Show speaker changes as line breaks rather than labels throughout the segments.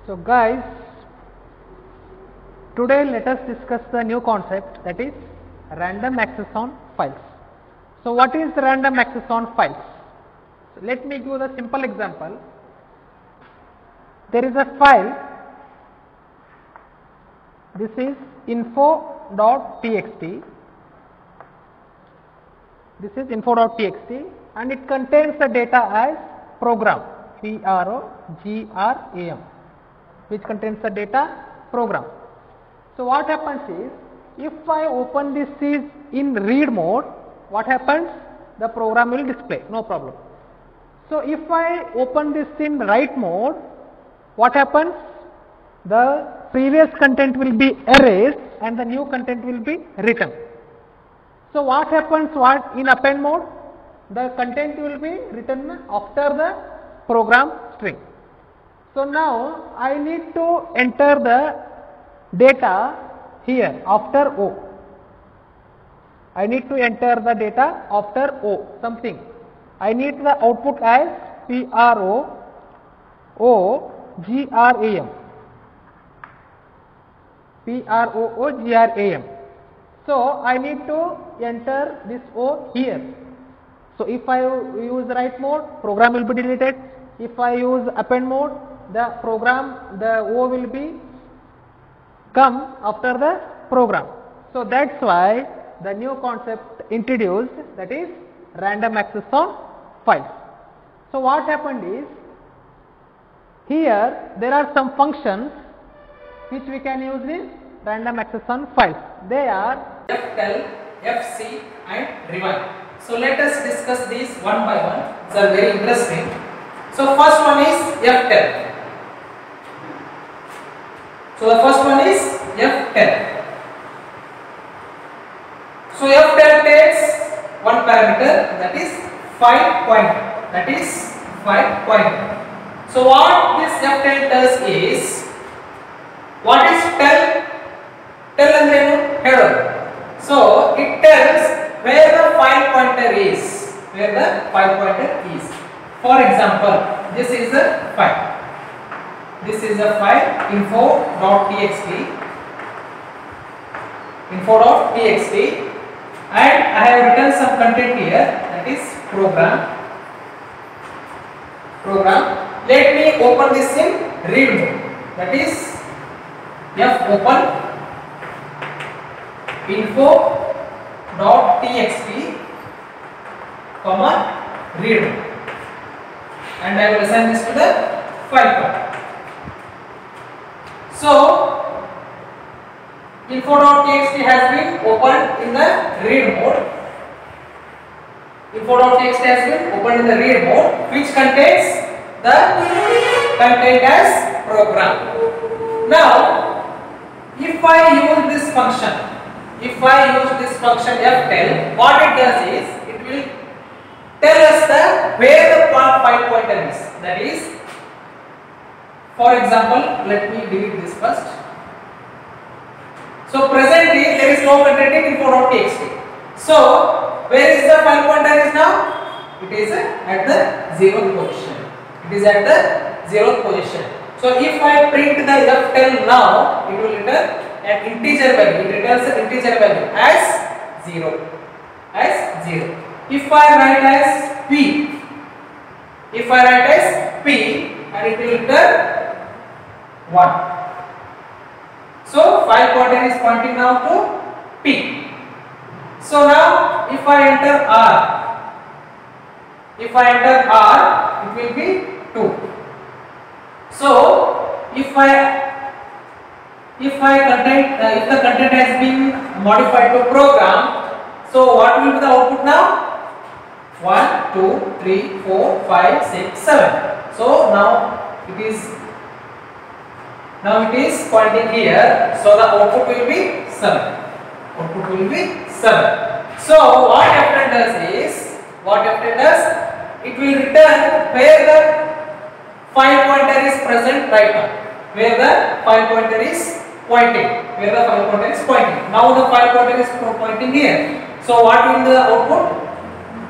So guys, today let us discuss the new concept, that is random access on files. So what is random access on files? So let me give the simple example. There is a file, this is info.txt, and it contains the data as program, program, which contains the data program. So what happens is, if I open this is in read mode, what happens? The program will display, no problem. So if I open this in write mode, what happens? The previous content will be erased and the new content will be written. So what happens in append mode? The content will be written after the program string. So now I need to enter the data here after O. I need to enter the data after O, something. I need the output as program. So I need to enter this O here. So if I use write mode, program will be deleted. If I use append mode, the O will be come after the program. So that's why the new concept introduced, that is random access on files. So what happened is, here there are some functions which we can use in random access on files. They are
ftell, fc and rewind. So let us discuss these one by one. These are very interesting. So first one is ftell. So the first one is ftell. So ftell takes one parameter, that is file pointer. So what this ftell does is, what is tell? Tell andrenu header. So it tells where the file pointer is. For example, this is a file. info.txt, and I have written some content here, that is program. Let me open this in read mode, that is fopen info.txt, read, and I will assign this to the file path. So info.txt has been opened in the read mode. Which contains the content as program. Now if I use this function ftell, what it does is, it will tell us where the file pointer is. That is, for example, let me delete this first. So presently there is no content in info.txt. So where is the file pointer is now? It is at the 0th position. So if I print the ftell now, it will return an integer value. It returns an integer value as 0. If I write as p, and it will return 1. So file pointer is pointing now to p. So now if I enter r, it will be 2. So if the content has been modified to program, so what will be the output now? 1, 2, 3, 4, 5, 6, 7. So now it is pointing here, so the output will be 7. So what ftell does is, it will return where the file pointer is present right now, where the file pointer is pointing. Now the file pointer is pointing here. So what will the output?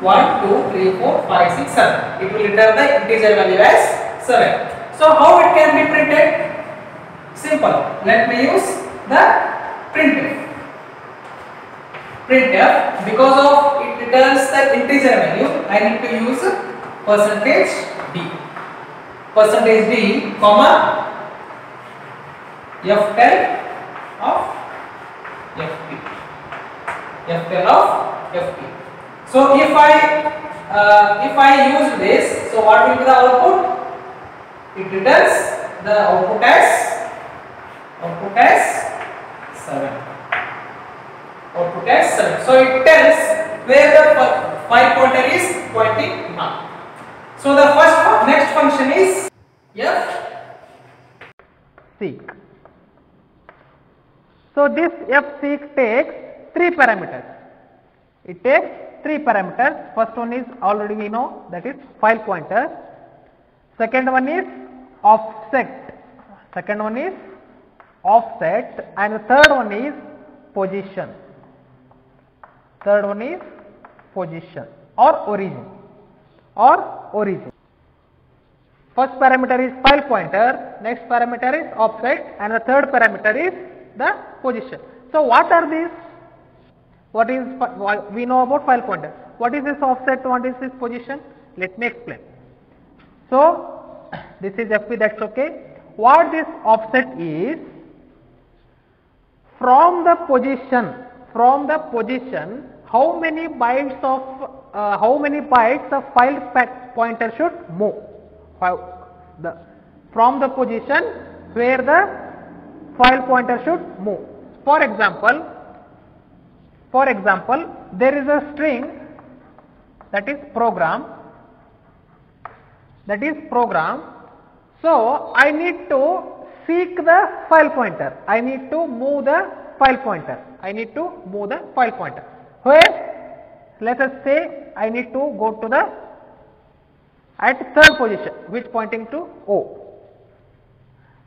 1, 2, 3, 4, 5, 6, 7. It will return the integer value as 7. So how it can be printed? Simple. Let me use the printf. Printf, because of it returns the integer value, I need to use %d. %d, comma, ftl of ft. ftl of ft. So if I use this, so what will be the output? It returns the output as 7. Output as 7. So it tells where the file pointer is pointing now. So the next function is
fseek. So this fseek takes 3 parameters. It takes 3 parameters. First one is already we know, that is file pointer. Second one is offset. And the third one is position. Or origin. First parameter is file pointer, next parameter is offset, and the third parameter is the position. So what are these? We know about file pointer. What is this offset? What is this position? Let me explain. So this is FP, that's okay. What this offset is, from the position, how many bytes of file pointer should move. From the position where the file pointer should move. For example, there is a string, that is program. So I need to seek the file pointer. I need to move the file pointer. Where? Let us say I need to go to at third position, which pointing to O.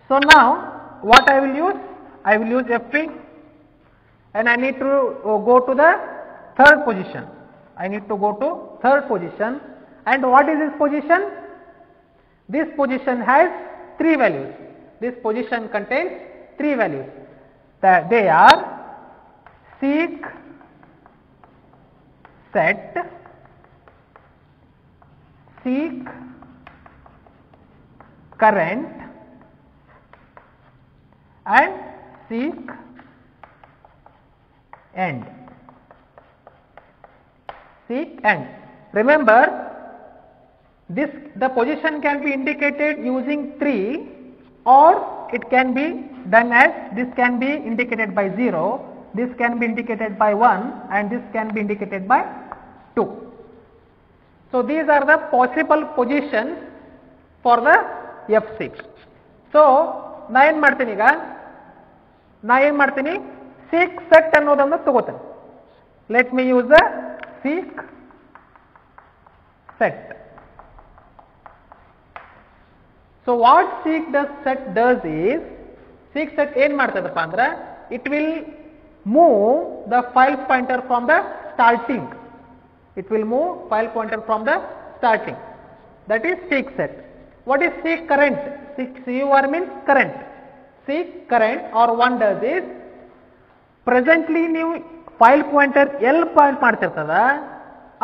So now what I will use? I will use fp, and I need to go to the third position. And what is this position? This position has 3 values. This position contains 3 values. They are seek, set, current, and seek end. Remember, the position can be indicated using 3, or it can be done as, this can be indicated by 0, this can be indicated by 1, and this can be indicated by 2. So these are the possible positions for the fseek. So na ಏನು ಮಾಡ್ತೀನಿ seek set ಅನ್ನೋದನ್ನು ತಗೋತೀನಿ. Let me use the seek set. So what seek set does is, seek set ಏನು ಮಾಡ್ತದಪ್ಪ ಅಂದ್ರೆ, it will move the file pointer from the starting. That is seek set. What is seek current? CUR means current. Seek current, or one does is, presently ನೀವು file pointer ಎಲ್ಲಿ point ಮಾಡ್ತಿರ್ತದ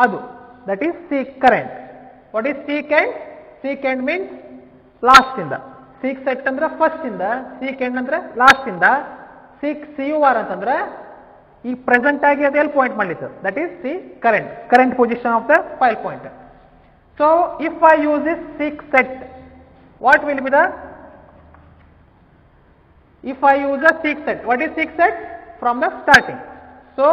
ಅದು, that is seek current. What is seek end? Seek end means last ಇಂದ. seek set ಅಂದ್ರೆ first ಇಂದ, seek end ಅಂದ್ರೆ last ಇಂದ, seek CUR ಅಂತಂದ್ರೆ ಈ ಪ್ರೆಸೆಂಟ್ ಆಗಿ ಅದು ಎಲ್ಲಿ ಪಾಯಿಂಟ್ ಮಾಡ್ಲಿಕ್ಕೆ, that is seek current position of the file pointer. So if I use this seek set, what will be the, if I use a seek set, what is seek set? From the starting. So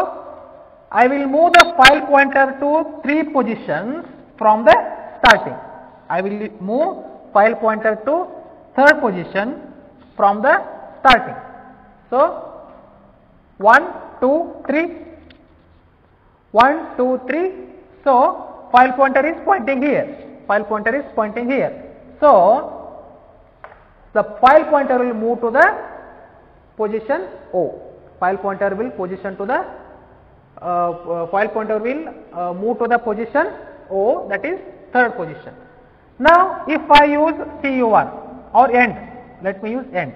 I will move the file pointer to 3 positions from the starting. I will move file pointer to 3rd position from the starting. So 1, 2, 3. 1, 2, 3. So file pointer is pointing here. So the file pointer will move to the position O. File pointer will move to the position O, that is 3rd position. Now if I use CUR or end, let me use end.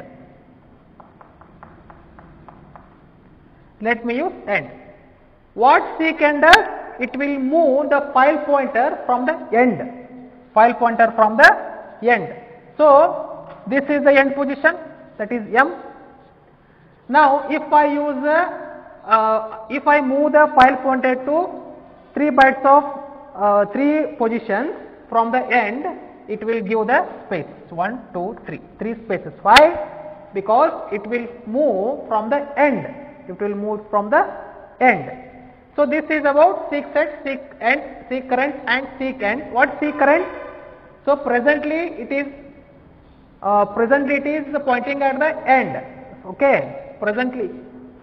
let me use end. What seek end does? It will move the file pointer from the end. File pointer from the end. So this is the end position, that is M. Now if I use if I move the file pointer to 3 bytes of 3 positions from the end, it will give the space 1, 2, 3, 3 spaces. Why? Because it will move from the end. It will move from the end. So this is about seek set, seek end, seek current and seek end. What seek current? So presently it is pointing at the end. Okay, presently.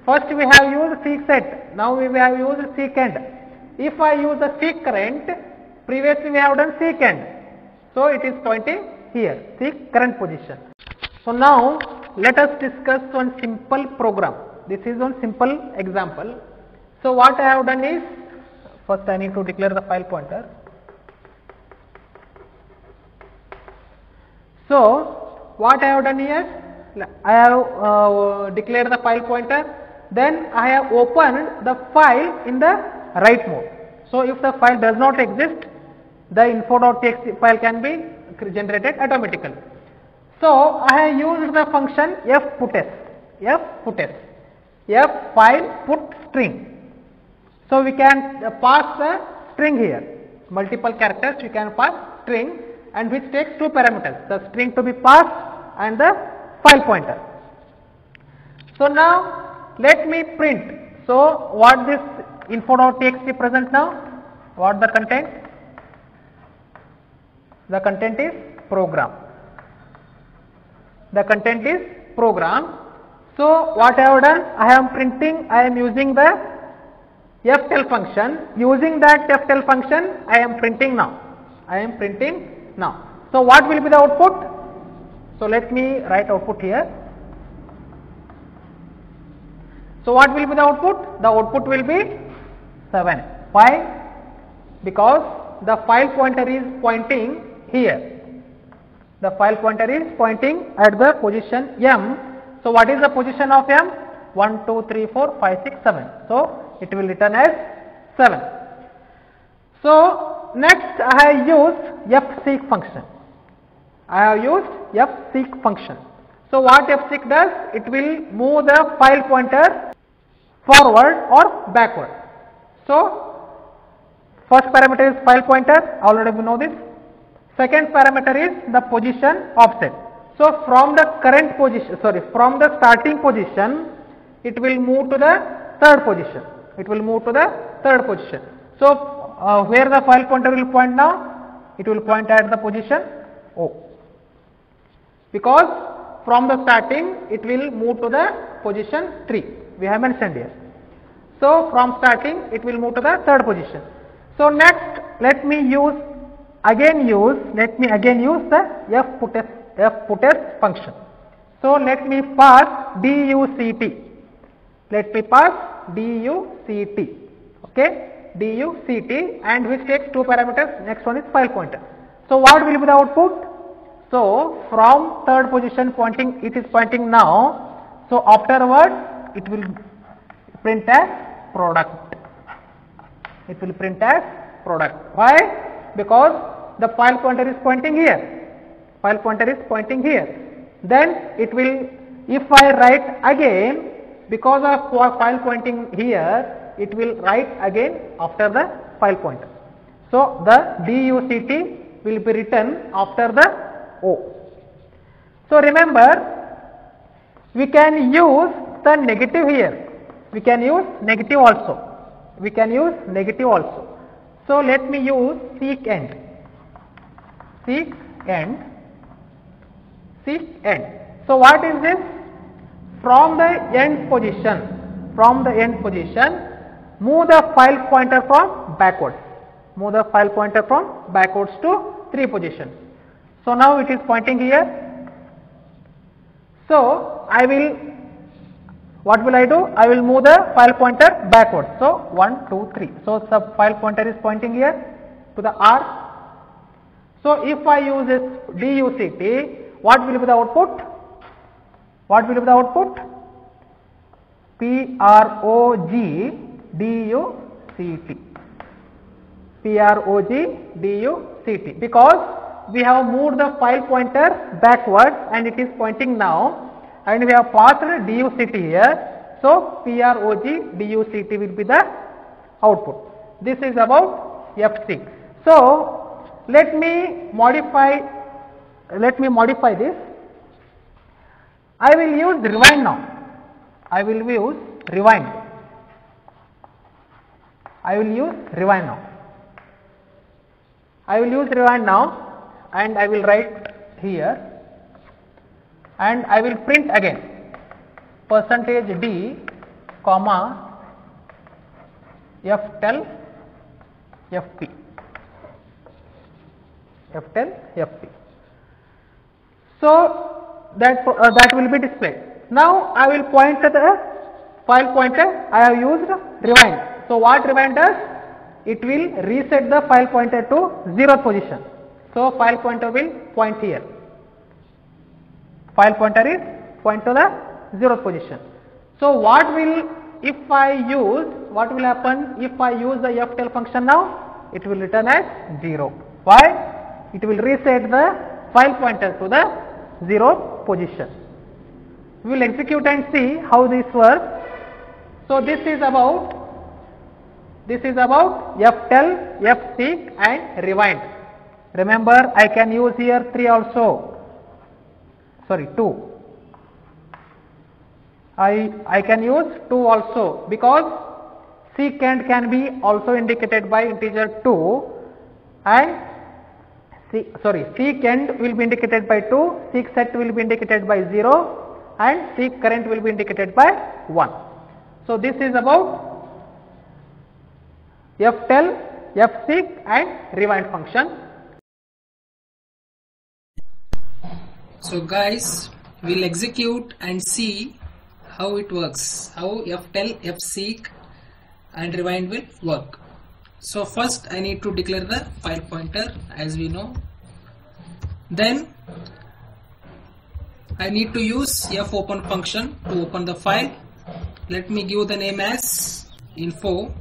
First we have used seek set. Now we have used seek end. If I use the seek current, previously we have done seek end. So it is pointing here, seek current position. So now let us discuss one simple program. This is one simple example. So what I have done is, first I need to declare the file pointer. So what I have done here, I have declared the file pointer, then I have opened the file in the write mode. So if the file does not exist, the info.txt file can be generated automatically. So I have used the function fputs, f file put string. So we can pass the string here, multiple characters we can pass string, and which takes 2 parameters, the string to be passed and the file pointer. So now let me print. So what this info.txt present now? What the content? The content is program. The content is program. So what I have done? I am printing, I am using the ftl function. Using that ftl function, I am printing now. I am printing now. So what will be the output? So let me write output here. So what will be the output? The output will be 7. Why? Because the file pointer is pointing here. The file pointer is pointing at the position M. So what is the position of M? 1, 2, 3, 4, 5, 6, 7. So it will return as 7. So next I have used fseek function. I have used fseek function. So what fseek does? It will move the file pointer forward or backward. So first parameter is file pointer, already we know this. Second parameter is the position offset. So from the current position, from the starting position, it will move to the third position. It will move to the third position. So where the file pointer will point now? It will point at the position O. Because from the starting, it will move to the position 3. We have mentioned here. So from starting, it will move to the third position. So next, let me again use the fputs function. So let me pass duct. Let me pass duct. Okay, duct, and which takes 2 parameters. Next one is file pointer. So what will be the output? So from third position pointing, it is pointing now. So afterwards, it will print as product. It will print as product. Why? Because the file pointer is pointing here. File pointer is pointing here. Then it will, if I write again, because of file pointing here, it will write again after the file pointer. So the duct will be written after the O. So remember, we can use the negative here. We can use negative also. We can use negative also. So let me use seek end. Seek end. Seek end. So what is this? From the end position. From the end position, move the file pointer from backwards. Move the file pointer from backwards to 3 positions. So now it is pointing here. So I will, what will I do? I will move the file pointer backwards. So 1, 2, 3. So the file pointer is pointing here to the R. So if I use this duct, what will be the output? What will be the output? PROGDUCT. PROGDUCT, because we have moved the file pointer backwards and it is pointing now, and we have passed DUCT here. So PROGDUCT will be the output. This is about fseek. So let me modify this. I will use rewind now. I will use rewind now, and I will write here, and I will print again %d comma ftell fp. So that will be displayed. Now I will point to the file pointer. I have used rewind. So what rewind does? It will reset the file pointer to 0th position. So file pointer will point here. File pointer is point to the 0th position. So what will happen if I use the ftell function now? It will return as 0. Why? It will reset the file pointer to the 0th position. We will execute and see how this works. So this is about ftell, fseek and rewind. Remember, I can use here 2. I can use 2 also, because secant can be also indicated by integer 2, and secant will be indicated by 2, seekset will be indicated by 0, and seekcurrent will be indicated by 1. So this is about ftell, fseek and rewind function.
So guys, we'll execute and see how it works, how ftell, fseek and rewind will work. So first I need to declare the file pointer, as we know. Then I need to use fopen function to open the file. Let me give the name as info.txt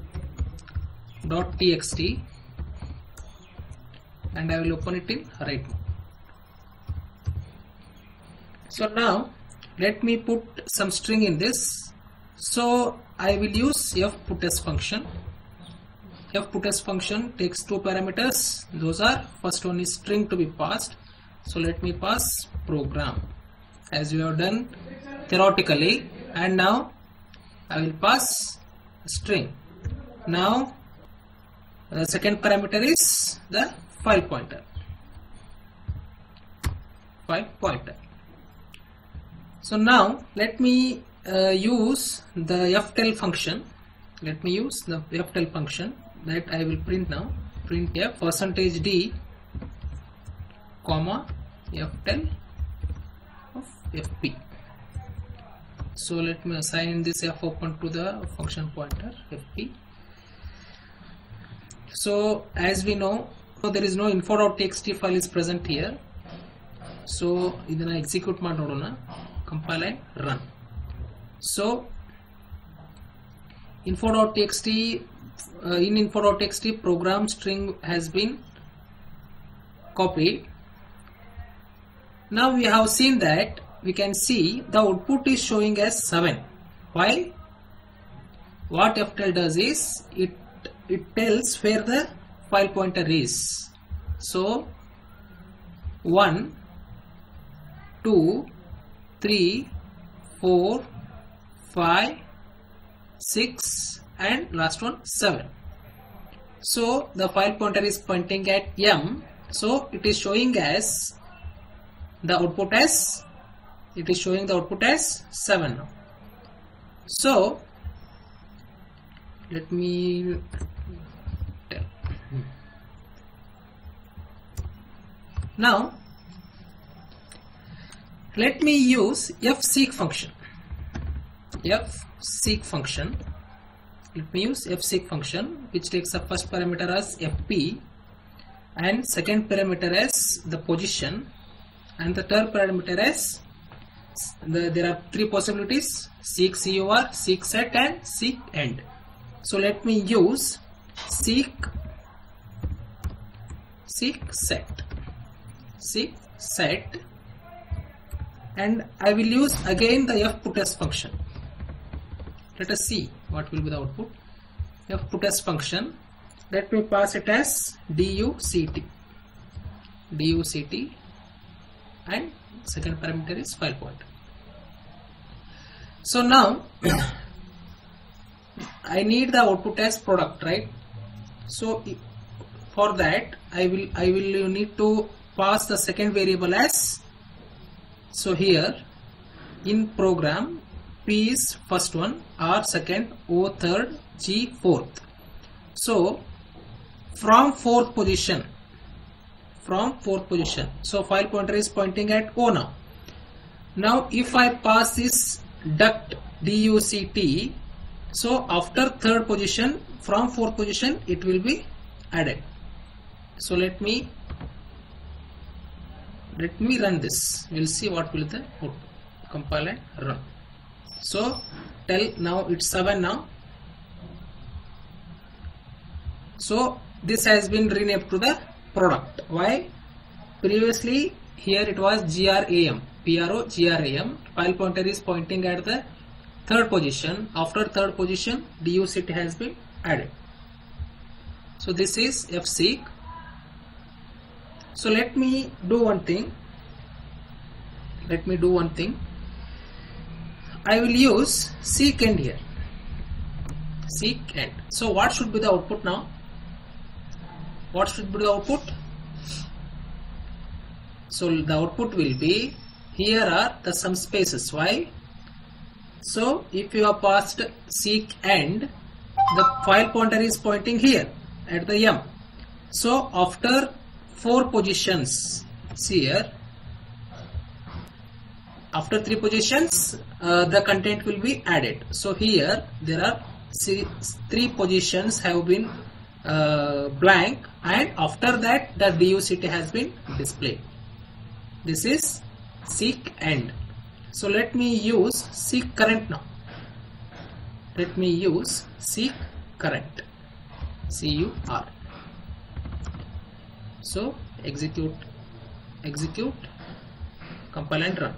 and I will open it in write mode. So now let me put some string in this. So I will use fputs function. Fputs function takes 2 parameters. Those are, first one is string to be passed. So let me pass program as we have done theoretically, and now I will pass string. Now the second parameter is the file pointer. So now let me use the ftell function. Let me use the ftell function that I will print now. Print a %d comma ftell of fp. So let me assign this fopen to the function pointer fp. So as we know, there is no info.txt file is present here. So idana execute ಮಾಡಿ ನೋಡೋಣ, compile and run. So info.txt in info.txt program string has been copied. Now we have seen that we can see the output is showing as 7, while what ftell does is it tells where the file pointer is. So 1, 2, 3, 4, 5, 6 and last one 7. So the file pointer is pointing at m, so it is showing as the output as, it is showing the output as 7 now. So let me tell. Now let me use fseek function. Let me use fseek function, which takes the first parameter as fp and second parameter as the position and the third parameter as there are three possibilities: seek COR, seek set, and seek end. So let me use seek set, and I will use again the fputs function. Let us see what will be the output. Fputs function, let me pass it as duct, and second parameter is file pointer. So now I need the output as product, right? So for that I will need to pass the second variable as, so here in program, P is first one, R second, O third, G fourth. So from fourth position, so file pointer is pointing at O now. Now if I pass this duct duct, so after third position, from fourth position it will be added. So let me run this. We'll see what will the output. Compile and run. So tell, now it's 7 now. So this has been renamed to the product. Why? Previously here it was GRAM, GRAM. File pointer is pointing at the third position. After third position, duct has been added. So this is fseek. So let me do one thing. I will use seek end here. Seek end. So what should be the output now? What should be the output? So the output will be, here are the some spaces. Why? So if you have passed seek end, the file pointer is pointing here at the M. So after 4 positions, see here, after 3 positions the content will be added. So here there are 3 positions have been blank, and after that the duct has been displayed. This is seek end. So let me use seek current now. Let me use seek current, CUR. So execute, compile and run.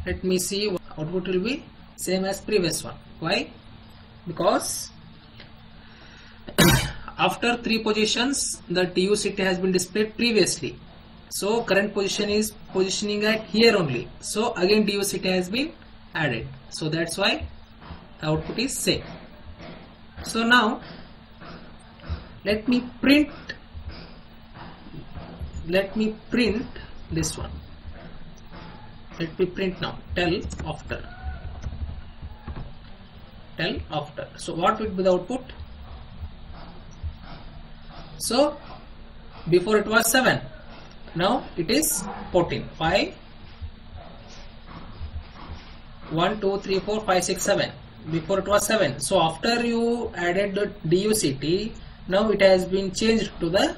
Let me see what output will be same as previous one. Why? Because after 3 positions the duct has been displayed previously. So current position is positioning at here only. So again duct has been added. So that's why the output is same. So now let me print this one. Let me print now tell after. So what would be the output? So before it was 7, now it is 14. 5, 1, 2, 3, 4, 5, 6, 7. Before it was 7. So after you added the duct, now it has been changed to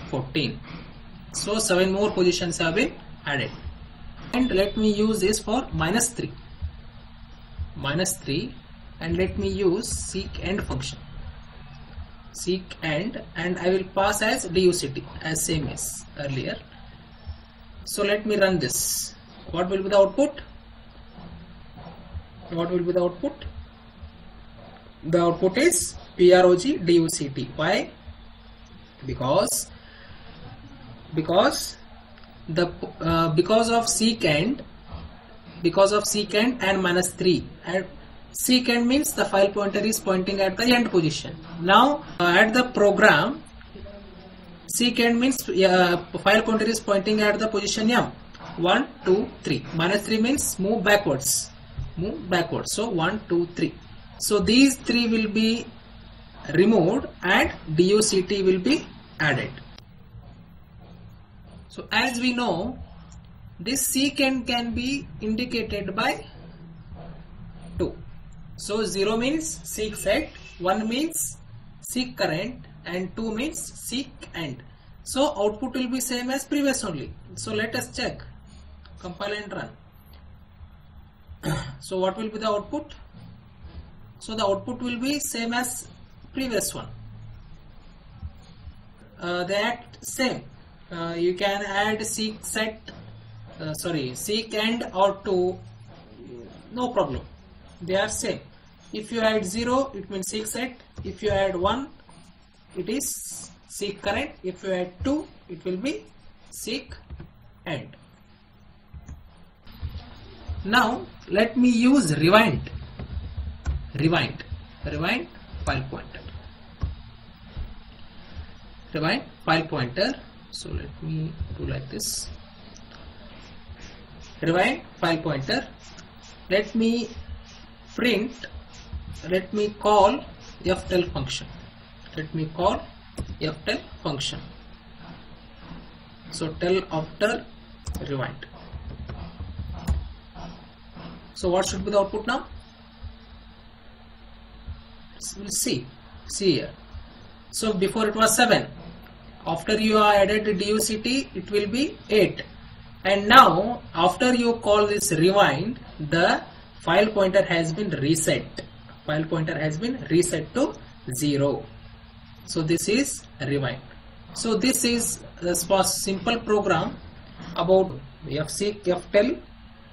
14. So 7 more positions have been added. And let me use this for -3, and let me use seek end function. Seek end, and I will pass as duct as same as earlier. So let me run this. What will be the output? The output is PROG duct. Why? Because of seek end and -3, and seek end means the file pointer is pointing at the end position. Now at the program, seek end means file pointer is pointing at the position M. 1, 2, 3. -3 means move backwards. So 1, 2, 3. So these 3 will be removed and duct will be added. So as we know, this seek end can be indicated by 2. So 0 means seek set, 1 means seek current, and 2 means seek end. So output will be same as previous only. So let us check. Compile and run. So what will be the output? So the output will be same as previous one. They act same. You can add seek and or to, no problem. They are same. If you add 0, it means seek set. If you add 1, it is seek current. If you add 2, it will be seek end. Now let me use rewind file pointer. Rewind file pointer. So let me do like this. Rewind file pointer. Let me call ftel function. So tell after rewind. So what should be the output now? We'll see here. So before it was 7. After you added DUCT, it will be 8. And now after you call this rewind, the file pointer has been reset. To 0. So this is rewind. So this is the simple program about fseek, ftell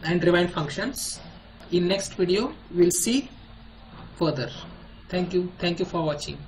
and rewind functions. In next video we will see further. Thank you for watching.